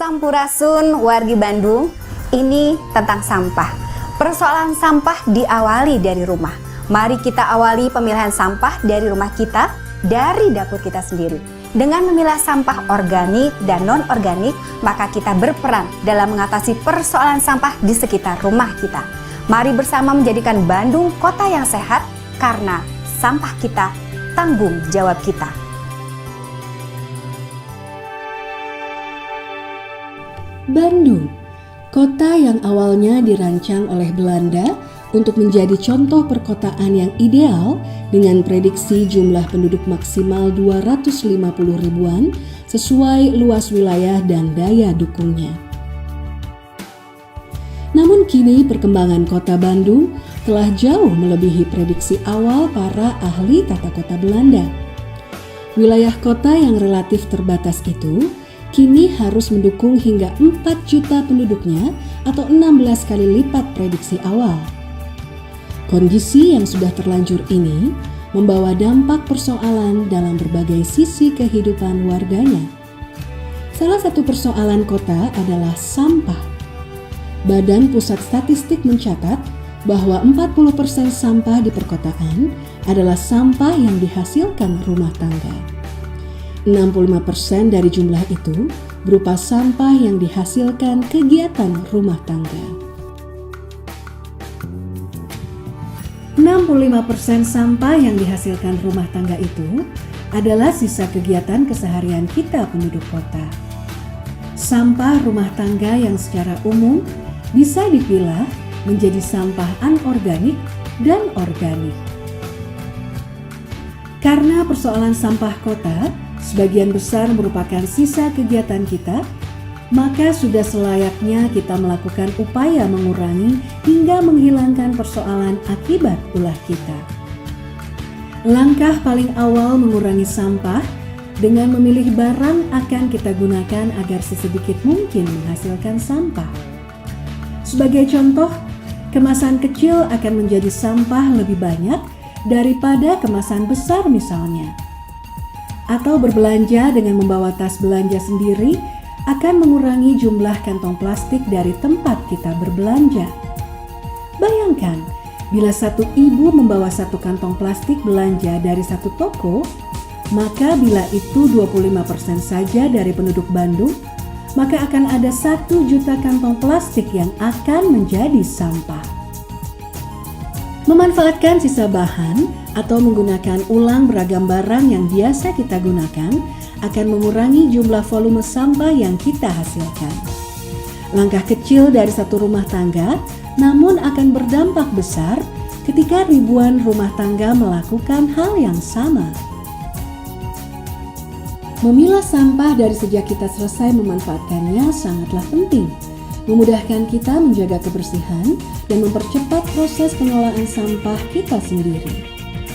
Sampurasun wargi Bandung, ini tentang sampah. Persoalan sampah diawali dari rumah. Mari kita awali pemilahan sampah dari rumah kita, dari dapur kita sendiri. Dengan memilah sampah organik dan non-organik, maka kita berperan dalam mengatasi persoalan sampah di sekitar rumah kita. Mari bersama menjadikan Bandung kota yang sehat, karena sampah kita tanggung jawab kita. Bandung, kota yang awalnya dirancang oleh Belanda untuk menjadi contoh perkotaan yang ideal dengan prediksi jumlah penduduk maksimal 250 ribuan sesuai luas wilayah dan daya dukungnya. Namun kini perkembangan kota Bandung telah jauh melebihi prediksi awal para ahli tata kota Belanda. Wilayah kota yang relatif terbatas itu kini harus mendukung hingga 4 juta penduduknya atau 16 kali lipat prediksi awal. Kondisi yang sudah terlanjur ini membawa dampak persoalan dalam berbagai sisi kehidupan warganya. Salah satu persoalan kota adalah sampah. Badan Pusat Statistik mencatat bahwa 40% sampah di perkotaan adalah sampah yang dihasilkan rumah tangga. 65% dari jumlah itu berupa sampah yang dihasilkan kegiatan rumah tangga. 65% sampah yang dihasilkan rumah tangga itu adalah sisa kegiatan keseharian kita penduduk kota. Sampah rumah tangga yang secara umum bisa dipilah menjadi sampah anorganik dan organik. Karena persoalan sampah kota sebagian besar merupakan sisa kegiatan kita, maka sudah selayaknya kita melakukan upaya mengurangi hingga menghilangkan persoalan akibat ulah kita. Langkah paling awal mengurangi sampah dengan memilih barang akan kita gunakan agar sesedikit mungkin menghasilkan sampah. Sebagai contoh, kemasan kecil akan menjadi sampah lebih banyak daripada kemasan besar misalnya. Atau berbelanja dengan membawa tas belanja sendiri akan mengurangi jumlah kantong plastik dari tempat kita berbelanja. Bayangkan, bila satu ibu membawa satu kantong plastik belanja dari satu toko, maka bila itu 25% saja dari penduduk Bandung, maka akan ada 1 juta kantong plastik yang akan menjadi sampah. Memanfaatkan sisa bahan atau menggunakan ulang beragam barang yang biasa kita gunakan akan mengurangi jumlah volume sampah yang kita hasilkan. Langkah kecil dari satu rumah tangga namun akan berdampak besar ketika ribuan rumah tangga melakukan hal yang sama. Memilah sampah dari sejak kita selesai memanfaatkannya sangatlah penting. Memudahkan kita menjaga kebersihan dan mempercepat proses pengolahan sampah kita sendiri.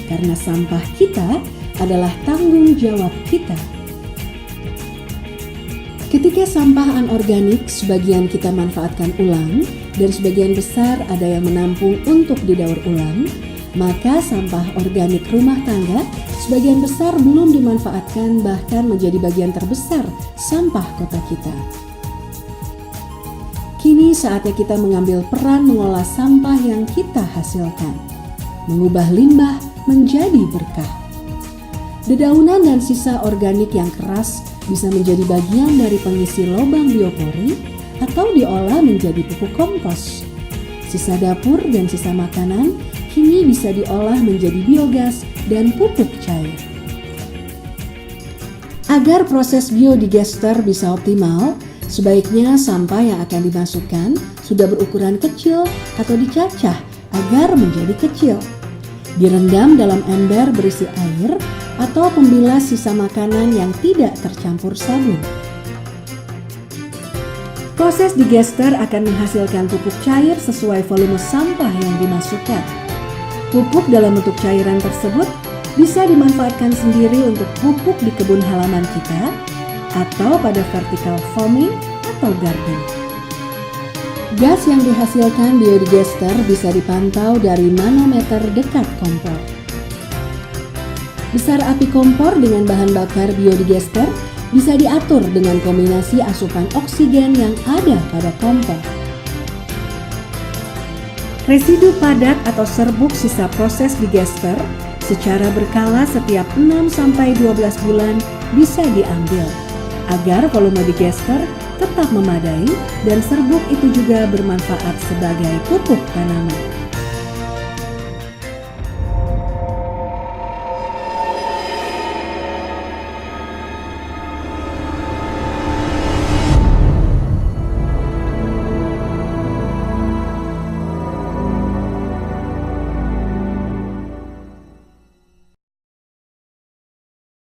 Karena sampah kita adalah tanggung jawab kita. Ketika sampah anorganik sebagian kita manfaatkan ulang dan sebagian besar ada yang menampung untuk didaur ulang, maka sampah organik rumah tangga sebagian besar belum dimanfaatkan bahkan menjadi bagian terbesar sampah kota kita. Kini saatnya kita mengambil peran mengolah sampah yang kita hasilkan, mengubah limbah menjadi berkah. Dedaunan dan sisa organik yang keras bisa menjadi bagian dari pengisi lubang biopori atau diolah menjadi pupuk kompos. Sisa dapur dan sisa makanan kini bisa diolah menjadi biogas dan pupuk cair. Agar proses biodigester bisa optimal, sebaiknya sampah yang akan dimasukkan sudah berukuran kecil atau dicacah agar menjadi kecil. Direndam dalam ember berisi air atau pembilas sisa makanan yang tidak tercampur sabun. Proses digester akan menghasilkan pupuk cair sesuai volume sampah yang dimasukkan. Pupuk dalam bentuk cairan tersebut bisa dimanfaatkan sendiri untuk pupuk di kebun halaman kita atau pada vertical farming atau garden. Gas yang dihasilkan biodigester bisa dipantau dari manometer dekat kompor. Besar api kompor dengan bahan bakar biodigester bisa diatur dengan kombinasi asupan oksigen yang ada pada kompos. Residu padat atau serbuk sisa proses digester secara berkala setiap 6-12 bulan bisa diambil agar volume digester tetap memadai dan serbuk itu juga bermanfaat sebagai pupuk tanaman.